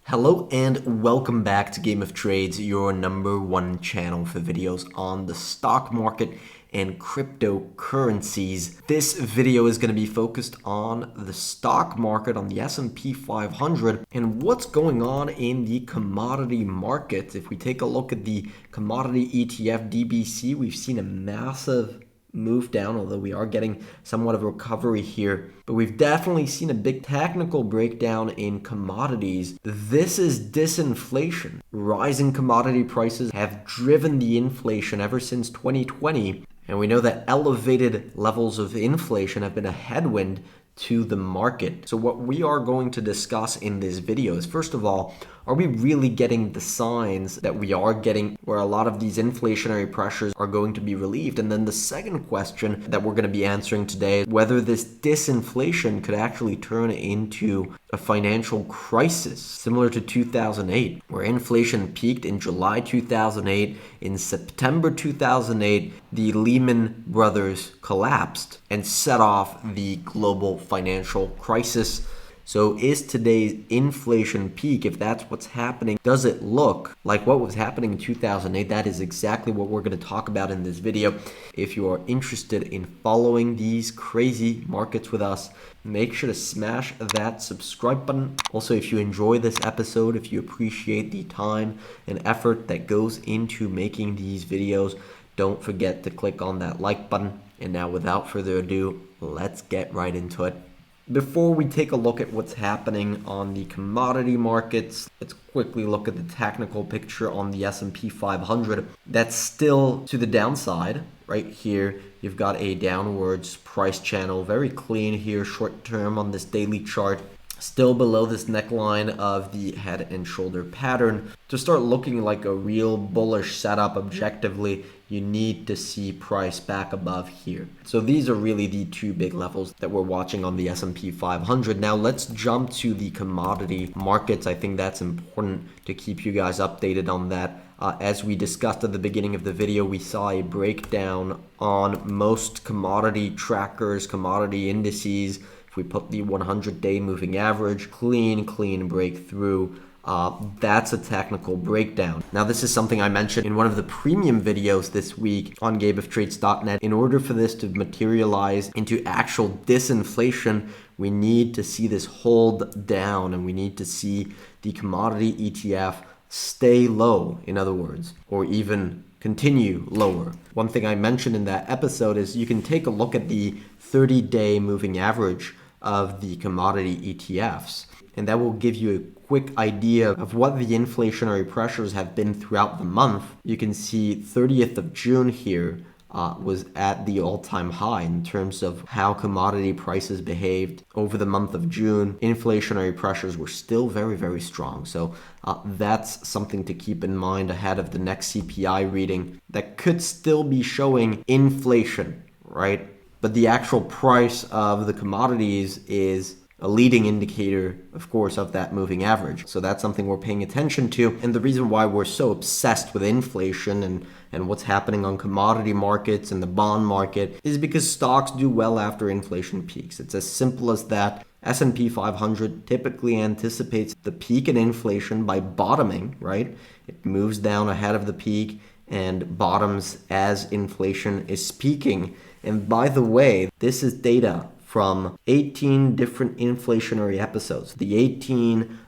Hello and welcome back to Game of Trades, your number one channel for videos on the stock market and cryptocurrencies. This video is going to be focused on the stock market, on the S&P 500, and what's going on in the commodity market. If we take a look at the commodity ETF DBC, we've seen a massive move down, although we are getting somewhat of a recovery here. But we've definitely seen a big technical breakdown in commodities. This is disinflation. Rising commodity prices have driven the inflation ever since 2020. And we know that elevated levels of inflation have been a headwind to the market. So what we are going to discuss in this video is, first of all, are we really getting the signs that we are getting where a lot of these inflationary pressures are going to be relieved? And then the second question that we're going to be answering today is whether this disinflation could actually turn into a financial crisis similar to 2008, where inflation peaked in July 2008. In September 2008, the Lehman Brothers collapsed and set off the global financial crisis. So is today's inflation peak, if that's what's happening, does it look like what was happening in 2008? That is exactly what we're going to talk about in this video. If you are interested in following these crazy markets with us, make sure to smash that subscribe button. Also, if you enjoy this episode, if you appreciate the time and effort that goes into making these videos, don't forget to click on that like button. And now, without further ado, let's get right into it. Before we take a look at what's happening on the commodity markets, let's quickly look at the technical picture on the S&P 500. That's still to the downside. Right here, you've got a downwards price channel, very clean here, short term on this daily chart. Still below this neckline of the head and shoulder pattern. To start looking like a real bullish setup objectively, you need to see price back above here. So these are really the two big levels that we're watching on the S&P 500. Now let's jump to the commodity markets. I think that's important to keep you guys updated on that. As we discussed at the beginning of the video, we saw a breakdown on most commodity trackers, commodity indices. If we put the 100-day moving average, clean breakthrough. That's a technical breakdown. Now, this is something I mentioned in one of the premium videos this week on gameoftrades.net. In order for this to materialize into actual disinflation, we need to see this hold down, and we need to see the commodity ETF stay low, in other words, or even continue lower. One thing I mentioned in that episode is you can take a look at the 30-day moving average of the commodity ETFs, and that will give you a quick idea of what the inflationary pressures have been throughout the month. You can see 30th of June here was at the all-time high in terms of how commodity prices behaved over the month of June. Inflationary pressures were still very strong. So that's something to keep in mind ahead of the next CPI reading that could still be showing inflation, right? But the actual price of the commodities is a leading indicator, of course, of that moving average. So that's something we're paying attention to. And the reason why we're so obsessed with inflation and what's happening on commodity markets and the bond market is because stocks do well after inflation peaks. It's as simple as that. S&P 500 typically anticipates the peak in inflation by bottoming, right? It moves down ahead of the peak and bottoms as inflation is peaking. And by the way, this is data from 18 different inflationary episodes. The 18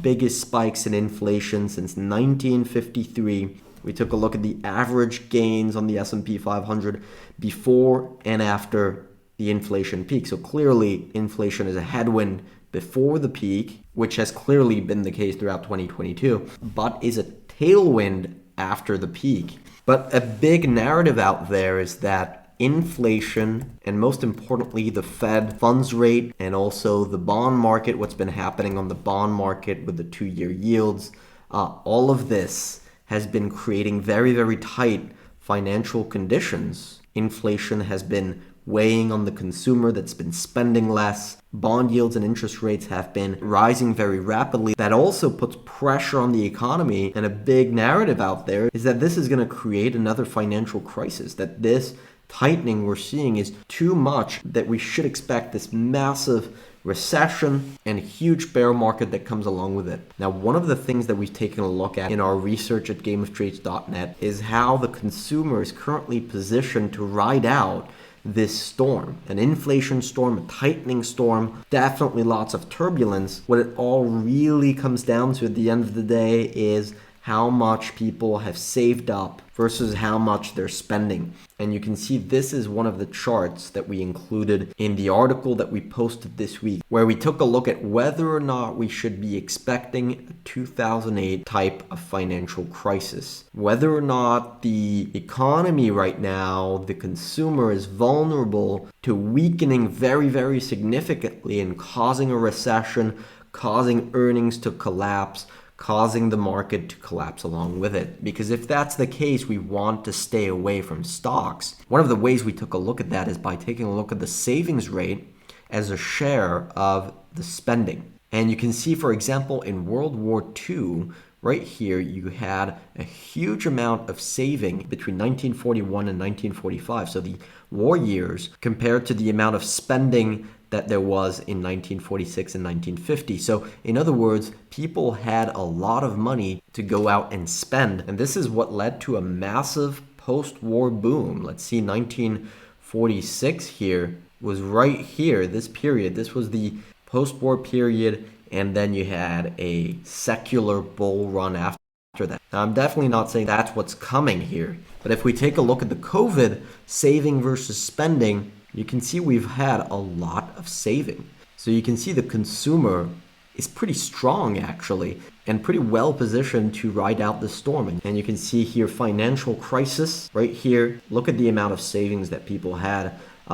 biggest spikes in inflation since 1953. We took a look at the average gains on the S&P 500 before and after the inflation peak. So clearly, inflation is a headwind before the peak, which has clearly been the case throughout 2022, but is a tailwind after the peak. But a big narrative out there is that inflation, and most importantly, the Fed funds rate, and also the bond market, what's been happening on the bond market with the 2-year yields, all of this has been creating very tight financial conditions. Inflation has been weighing on the consumer that's been spending less. Bond yields and interest rates have been rising very rapidly. That also puts pressure on the economy, and a big narrative out there is that this is going to create another financial crisis, that this tightening we're seeing is too much, that we should expect this massive recession and huge bear market that comes along with it. Now, one of the things that we've taken a look at in our research at gameoftrades.net is how the consumer is currently positioned to ride out this storm, an inflation storm, a tightening storm, definitely lots of turbulence. What it all really comes down to at the end of the day is how much people have saved up versus how much they're spending. And you can see this is one of the charts that we included in the article that we posted this week, where we took a look at whether or not we should be expecting a 2008 type of financial crisis, whether or not the economy right now, the consumer, is vulnerable to weakening very, very significantly and causing a recession, causing earnings to collapse, causing the market to collapse along with it. Because if that's the case, we want to stay away from stocks. One of the ways we took a look at that is by taking a look at the savings rate as a share of the spending. And you can see, for example, in World War II, right here, you had a huge amount of saving between 1941 and 1945. So the war years compared to the amount of spending that there was in 1946 and 1950. So in other words, people had a lot of money to go out and spend. And this is what led to a massive post-war boom. Let's see, 1946 here was right here, this period. This was the post-war period. And then you had a secular bull run after that. Now, I'm definitely not saying that's what's coming here. But if we take a look at the COVID saving versus spending, you can see we've had a lot of saving. So you can see the consumer is pretty strong actually, and pretty well positioned to ride out the storm. And you can see here financial crisis right here. Look at the amount of savings that people had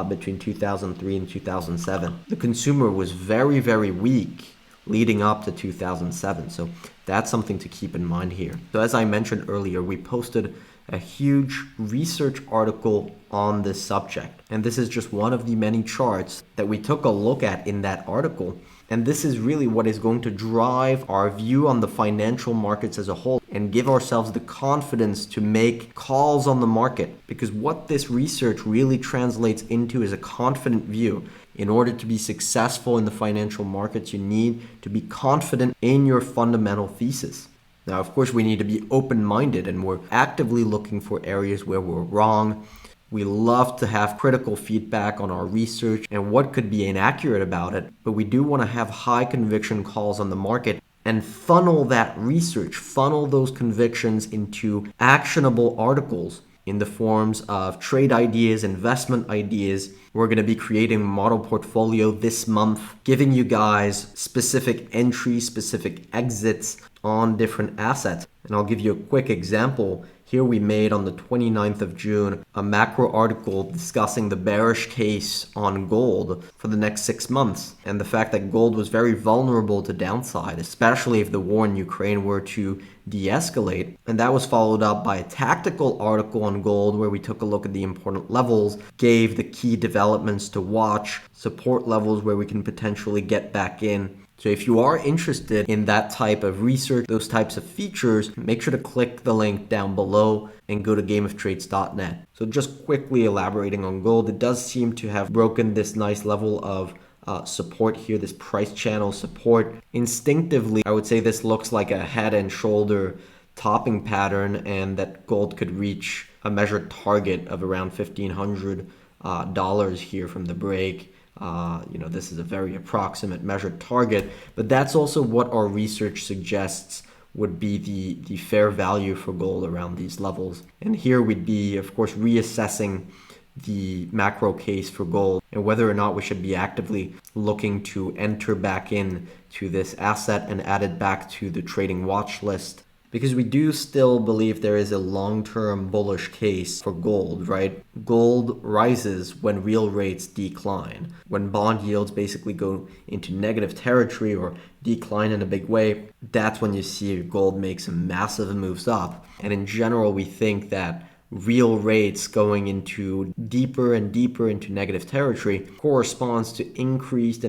between 2003 and 2007. The consumer was very, very weak leading up to 2007. So that's something to keep in mind here. So as I mentioned earlier, we posted a huge research article on this subject. And this is just one of the many charts that we took a look at in that article. And this is really what is going to drive our view on the financial markets as a whole and give ourselves the confidence to make calls on the market. Because what this research really translates into is a confident view. In order to be successful in the financial markets, you need to be confident in your fundamental thesis. Now, of course, we need to be open-minded, and we're actively looking for areas where we're wrong. We love to have critical feedback on our research and what could be inaccurate about it, but we do want to have high conviction calls on the market and funnel that research, funnel those convictions into actionable articles in the forms of trade ideas, investment ideas. We're going to be creating a model portfolio this month, giving you guys specific entries, specific exits on different assets. And I'll give you a quick example. Here we made on the 29th of June a macro article discussing the bearish case on gold for the next 6 months and the fact that gold was very vulnerable to downside, especially if the war in Ukraine were to de-escalate. And that was followed up by a tactical article on gold where we took a look at the important levels, gave the key developments to watch, support levels where we can potentially get back in. So if you are interested in that type of research, those types of features, make sure to click the link down below and go to gameoftrades.net. So just quickly elaborating on gold, it does seem to have broken this nice level of support here, this price channel support. Instinctively, I would say this looks like a head and shoulder topping pattern, and that gold could reach a measured target of around $1,500 here from the break. This is a very approximate measured target, but that's also what our research suggests would be the fair value for gold around these levels. And here we'd be, of course, reassessing the macro case for gold and whether or not we should be actively looking to enter back in to this asset and add it back to the trading watch list. Because we do still believe there is a long-term bullish case for gold, right? Gold rises when real rates decline. When bond yields basically go into negative territory or decline in a big way, that's when you see gold make some massive moves up. And in general, we think that real rates going into deeper and deeper into negative territory corresponds to increased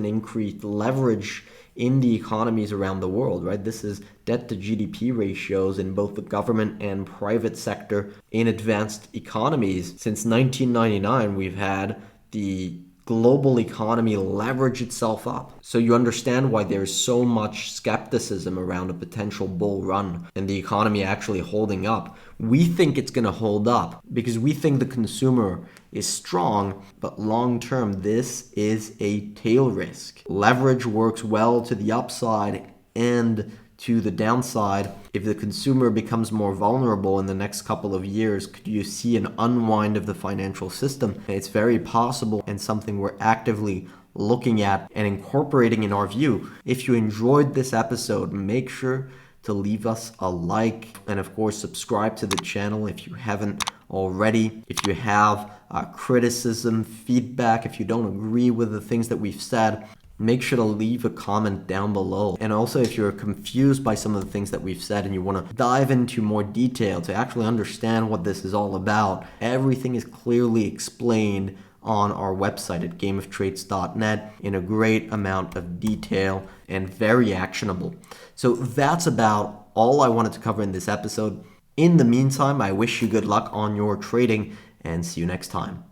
leverage in the economies around the world, right? This is debt to GDP ratios in both the government and private sector in advanced economies. Since 1999, we've had the global economy leverage itself up. So you understand why there's so much skepticism around a potential bull run and the economy actually holding up. We think it's going to hold up because we think the consumer is strong, but long term, this is a tail risk. Leverage works well to the upside and to the downside. If the consumer becomes more vulnerable in the next couple of years, could you see an unwind of the financial system? It's very possible and something we're actively looking at and incorporating in our view. If you enjoyed this episode, make sure to leave us a like and of course subscribe to the channel if you haven't already. If you have criticism, feedback, if you don't agree with the things that we've said, make sure to leave a comment down below. And also if you're confused by some of the things that we've said and you want to dive into more detail to actually understand what this is all about, everything is clearly explained on our website at gameoftrades.net in a great amount of detail and very actionable. So that's about all I wanted to cover in this episode. In the meantime, I wish you good luck on your trading and see you next time.